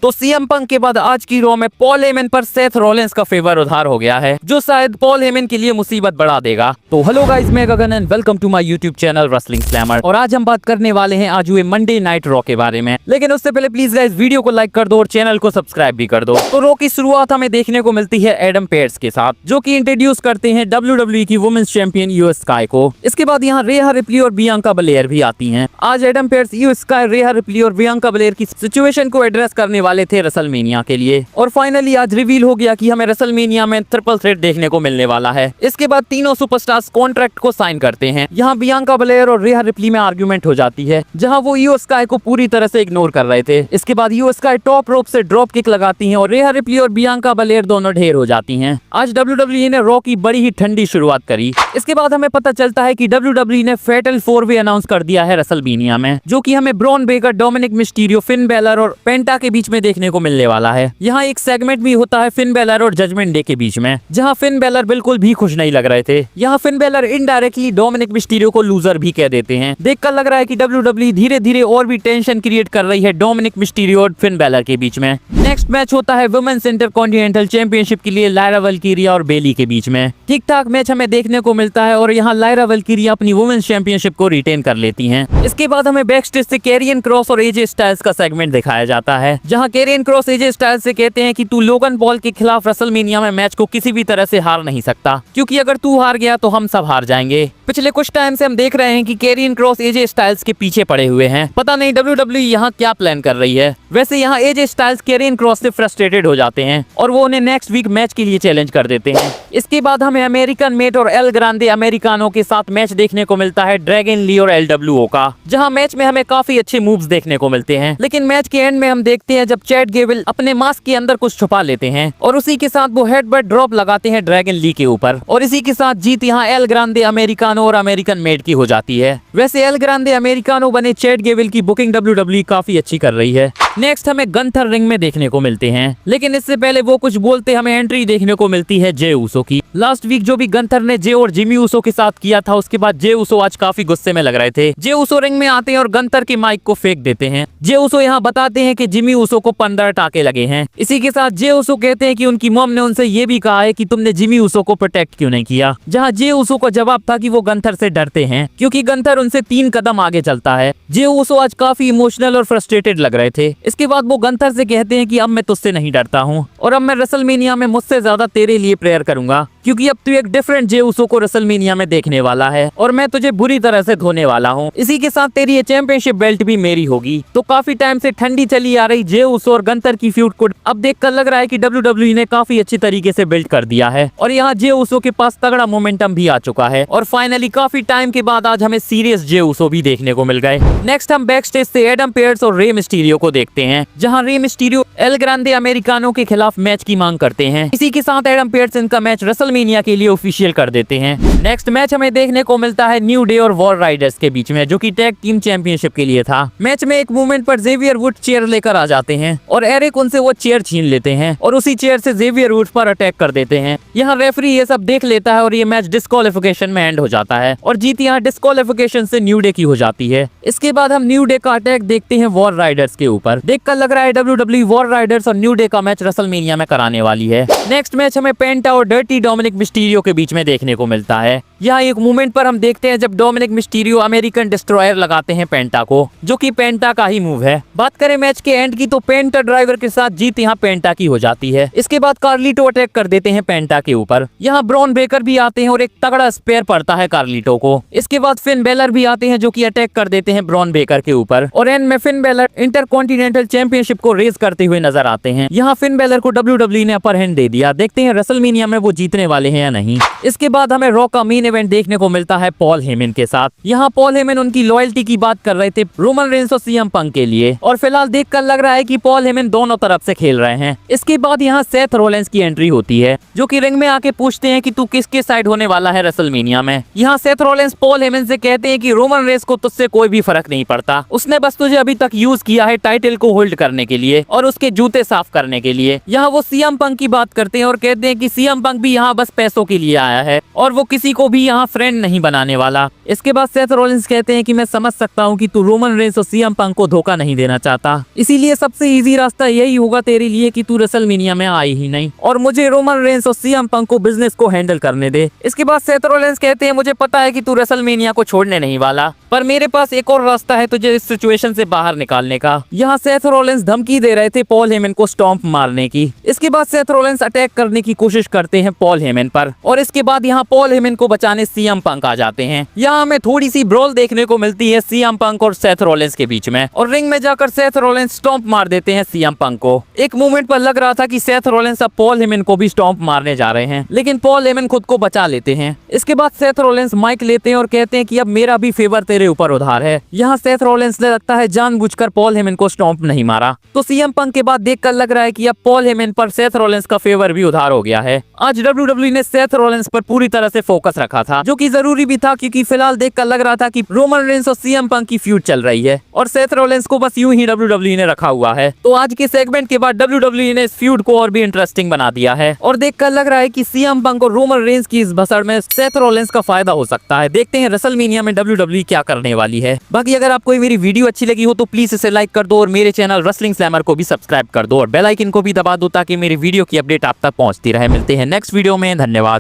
तो CM Punk के बाद आज की रॉ में पॉल हेमन पर सेथ रॉलिंस का फेवर उधार हो गया है, जो शायद पॉल हेमन के लिए मुसीबत बढ़ा देगा। तो हेलो गाइस, मैं Gagan and welcome to my YouTube channel Wrestling Slammer. और आज हम बात करने वाले हैं आज हुए मंडे नाइट रॉ के बारे में। लेकिन उससे पहले प्लीज गाइस वीडियो को लाइक कर दो और चैनल को सब्सक्राइब भी कर दो। तो रॉ की शुरुआत हमें देखने को मिलती है एडम पेयर्स के साथ, जो की इंट्रोड्यूस करते हैं WWE की वुमेन्स चैंपियन इयो स्काई को। इसके बाद यहाँ रेहा रिप्ली और बियांका बलेयर भी आती हैं। आज एडम पेयर्स, इयो स्काई, रेहा रिप्ली और बियांका बलेयर की सिचुएशन को एड्रेस करने वाले थे रेसलमेनिया के लिए। और फाइनली आज रिवील हो गया कि हमें रेसलमेनिया में ट्रिपल थ्रेट देखने को मिलने वाला है। इसके बाद तीनों सुपरस्टार्स कॉन्ट्रैक्ट को साइन करते हैं। यहाँ बियांका बलेयर और रेहा रिप्ली में आर्गुमेंट हो जाती है, जहाँ वो इयो स्काई को पूरी तरह से इग्नोर कर रहे थे। इसके बाद इयो स्काई टॉप रोप से ड्रॉप किक लगाती हैं और रेहा रिप्ली और बियांका बलेयर दोनों ढेर हो जाती हैं। आज WWE ने रॉ की बड़ी ही ठंडी शुरुआत करी। इसके बाद हमें पता चलता है कि WWE ने फैटल 4-वे अनाउंस कर दिया है रेसलमेनिया में, जो कि हमें Bron Breakker, Dominik Mysterio, Finn Balor और पेंटा के बीच में देखने को मिलने वाला है। यहाँ एक सेगमेंट भी होता है फिन बैलर और जजमेंट डे के बीच में, जहाँ फिन बैलर बिल्कुल भी खुश नहीं लग रहे थे। यहाँ Finn Balor indirectly Dominik Mysterio को लूजर भी कह देते हैं। देखकर लग रहा है कि WWE धीरे धीरे और भी टेंशन क्रिएट कर रही है डोमिनिक मिस्टीरियो और फिन बैलर के बीच में। नेक्स्ट मैच होता है वुमेन्स इंटरकॉन्टिनेंटल चैंपियनशिप के लिए लायरा वल्कीरिया और बेली के बीच में। ठीक ठाक मैच हमें देखने को मिलता है और यहाँ लायरा वल्कीरिया अपनी वुमेन्स चैंपियनशिप को रिटेन कर लेती हैं। इसके बाद हमें बैकस्टेज से कैरियन क्रॉस और एजे स्टाइल्स का सेगमेंट दिखाया जाता है, जहाँ कैरियन क्रॉस एजे स्टाइल्स से कहते हैं कि तू लोगन पॉल के खिलाफ रेसलमेनिया में मैच को किसी भी तरह से हार नहीं सकता, क्योंकि अगर तू हार गया तो हम सब हार जाएंगे। पिछले कुछ टाइम से हम देख रहे हैं कि कैरियन क्रॉस एजे स्टाइल्स के पीछे पड़े हुए हैं। पता नहीं WWE यहाँ क्या प्लान कर रही है। वैसे यहाँ एजे स्टाइल्स कैरियन क्रॉस से फ्रस्ट्रेटेड हो जाते हैं और वो उन्हें नेक्स्ट वीक मैच के लिए चैलेंज कर देते हैं। इसके बाद हमें अमेरिकन मेट और एल ग्रांडे अमेरिकानो के साथ मैच देखने को मिलता है ड्रैगन ली और LWO का, जहां मैच में हमें काफी अच्छे मूव्स देखने को मिलते हैं। लेकिन मैच के एंड में हम देखते हैं जब चैट गेबल अपने मास्क के अंदर कुछ छुपा लेते हैं और उसी के साथ वो हेडबट ड्रॉप लगाते हैं ड्रैगन ली के ऊपर, और इसी के साथ जीत यहाँ एल ग्रांडे अमेरिकानो और अमेरिकन मेट की हो जाती है। वैसे एल ग्रांडे अमेरिकानो बने चैट गेबल की बुकिंग WWE काफी अच्छी कर रही है। नेक्स्ट हमें गंथर रिंग में देखने को मिलते हैं, लेकिन इससे पहले वो कुछ बोलते हमें एंट्री देखने को मिलती है जे ऊसो की। लास्ट वीक जो भी गंथर ने जे और जिमी ऊसो के साथ किया था, उसके बाद जे ऊसो आज काफी गुस्से में लग रहे थे। जे ऊसो रिंग में आते हैं और गंथर के माइक को फेंक देते हैं। जे ऊसो यहाँ बताते हैं कि जिमी ऊसो को 15 टाके लगे हैं। इसी के साथ जे ऊसो कहते हैं कि उनकी मॉम ने उनसे ये भी कहा है कि तुमने जिमी ऊसो को प्रोटेक्ट क्यों नहीं किया, जहाँ जे ऊसो का जवाब था कि वो गंथर से डरते हैं क्योंकि गंथर उनसे 3 कदम आगे चलता है। जे ऊसो आज काफी इमोशनल और फ्रस्ट्रेटेड लग रहे थे। इसके बाद वो गंथर से कहते हैं कि अब मैं तुझसे नहीं डरता हूँ और अब मैं रेसलमेनिया में मुझसे ज्यादा तेरे लिए प्रेयर करूंगा, क्योंकि अब तू एक डिफरेंट जे ऊसो को रेसलमेनिया में देखने वाला है और मैं तुझे बुरी तरह से धोने वाला हूँ। इसी के साथ तेरी ये चैंपियनशिप बेल्ट भी मेरी होगी। तो काफी टाइम से ठंडी चली आ रही जे ऊसो और गंथर की फ्यूड को अब देखकर लग रहा है कि WWE ने काफी अच्छी तरीके से बिल्ड कर दिया है और यहाँ जे ऊसो के पास तगड़ा मोमेंटम भी आ चुका है। और फाइनली काफी टाइम के बाद आज हमें सीरियस जे ऊसो भी देखने को मिल गए। नेक्स्ट हम बैक स्टेज से एडम पेयर्स और रे मिस्टीरियो को देखते हैं, जहाँ Rey Mysterio L Grande americano के खिलाफ मैच की मांग करते हैं। इसी के साथ एडम पेयर्स इनका मैच रेसलमेनिया के लिए ऑफिशियल कर देते हैं। नेक्स्ट मैच हमें देखने को मिलता है न्यू डे और वॉर राइडर्स के बीच में, जो कि टैग टीम चैंपियनशिप के लिए था। मैच में एक मूवमेंट पर जेवियर वुड चेयर लेकर आ जाते हैं और एरिक उनसे वो चेयर छीन लेते हैं और उसी चेयर से जेवियर वुड पर अटैक कर देते हैं। यहाँ रेफरी ये सब देख लेता है और ये मैच डिस्क्वालिफिकेशन में एंड हो जाता है और जीत यहाँ डिस्क्वालिफिकेशन से न्यू डे की हो जाती है। इसके बाद हम न्यू डे का अटैक देखते हैं वॉर राइडर्स के ऊपर। देखकर लग रहा है WWE वॉर राइडर्स और न्यू डे का मैच रेसलमेनिया में कराने वाली है। नेक्स्ट मैच हमें पेंटा और डर्टी डोमिनिक मिस्टीरियो के बीच में देखने को मिलता है। यहाँ एक मूवमेंट पर हम देखते हैं जब डोमिनिक मिस्टीरियो अमेरिकन डिस्ट्रॉयर लगाते हैं पेंटा को, जो कि पेंटा का ही मूव है। बात करें मैच के एंड की तो पेंटा ड्राइवर के साथ जीत यहाँ पेंटा की हो जाती है। इसके बाद कार्लिटो अटैक कर देते हैं पेंटा के ऊपर। यहाँ ब्रॉन बेकर भी आते हैं और एक तगड़ा स्पेयर पड़ता है कार्लिटो को। इसके बाद फिन बेलर भी आते हैं जो कि अटैक कर देते हैं ब्रॉन बेकर के ऊपर और एंड में फिन बेलर इंटरकॉन्टिनेंटल चैंपियनशिप को रेज करते हुए नजर आते हैं। यहाँ फिन बेलर को WWE ने अपर हैंड दे दिया। देखते हैं रेसलमेनिया में वो जीतने वाले हैं या नहीं। इसके बाद हमें रॉ का मेन इवेंट देखने को मिलता है पॉल हेमन के साथ। यहाँ पॉल हेमन उनकी लॉयल्टी की बात कर रहे थे रोमन रेंस और सीएम पंक के लिए और फिलहाल देखकर लग रहा है कि पॉल हेमन दोनों तरफ से खेल रहे हैं। इसके बाद यहाँ सेथ रोलेंस की एंट्री होती है, जो कि रिंग में आके पूछते हैं कि तू किसके साइड होने वाला है रेसलमेनिया में। यहाँ सेथ रोलेंस पॉल हेमन से कहते हैं कि रोमन रेंस को तुझसे कोई भी फर्क नहीं पड़ता, उसने बस तुझे अभी तक यूज किया है टाइटल को होल्ड करने के लिए और उसके जूते साफ करने के लिए। यहाँ वो सीएम पंक की बात करते हैं और कहते हैं कि सीएम पंक भी यहाँ बस पैसों के लिए आया है और वो किसी को भी यहाँ फ्रेंड नहीं बनाने वाला। इसके बाद सेथ रॉलिंस कहते हैं कि मैं समझ सकता हूँ कि तू रोमन रेंस और सीएम पंक को धोखा नहीं देना चाहता, इसीलिए सबसे इजी रास्ता यही होगा तेरे लिए कि तू रेसलमेनिया में आई ही नहीं और मुझे रोमन रेंस और सीएम पंक को बिजनेस को हैंडल करने दे। इसके बाद सेथ रॉलिंस कहते हैं मुझे पता है कि तू रेसलमेनिया को छोड़ने नहीं वाला, पर मेरे पास एक और रास्ता है तुझे इस सिचुएशन से बाहर निकालने का। यहाँ सेथ रॉलिंस धमकी दे रहे थे पॉल हेमन को स्टॉम्प मारने की। इसके बाद सेथ रॉलिंस अटैक करने की कोशिश करते हैं पॉल हेमन पर और इसके बाद यहाँ पॉल हेमन को बचाने सीएम पंक आ जाते हैं। यहाँ हमें थोड़ी सी ब्रॉल देखने को मिलती है सीएम पंक और सेथ रॉलिंस के बीच में और रिंग में जाकर सेथ रॉलिंस स्टॉम्प मार देते हैं सीएम पंक को। एक मोमेंट पर लग रहा था कि सेथ रॉलिंस अब पॉल हेमन को भी स्टॉम्प मारने जा रहे हैं, लेकिन पॉल हेमन खुद को बचा लेते हैं। इसके बाद सेथ रॉलिंस माइक लेते हैं और कहते हैं कि अब मेरा भी फेवर तेरे ऊपर उधार है। यहाँ सेथ रॉलिंस ने लगता है जानबूझकर पॉल हेमन को स्टॉम्प नहीं मारा, तो सीएम पंक के बाद देखकर लग रहा है कि अब पॉल हेमन पर सेथ रॉलिंस का फेवर भी उधार हो गया है। आज डब्ल्यूडब्ल्यूई ने सेथ रॉलिंस पर पूरी तरह से फोकस रखा था, जो कि जरूरी भी था क्योंकि फिलहाल देखकर लग रहा था कि रोमन रेंस और सीएम पंक की फ्यूड चल रही है और सेथ रॉलिंस को बस यूं ही डब्ल्यूडब्ल्यूई ने रखा हुआ है। तो आज के सेगमेंट के बाद डब्ल्यूडब्ल्यूई ने इस फ्यूड को और भी इंटरेस्टिंग बना दिया है और देखकर लग रहा है कि सीएम पंक और रोमन रेंस की इस भसड़ में सेथ रॉलिंस का फायदा हो सकता है। देखते हैं रेसलमेनिया में डब्ल्यूडब्ल्यूई क्या करने वाली है। बाकी अगर आपको मेरी वीडियो अच्छी लगी हो तो प्लीज इसे लाइक कर दो और मेरे चैनल रेसलिंग स्लैमर को भी सब्सक्राइब कर दो और बेल आइकन को भी दबा दो ताकि मेरी वीडियो की अपडेट आप तक पहुंचती रहे। मिलते हैं नेक्स्ट वीडियो में, धन्यवाद।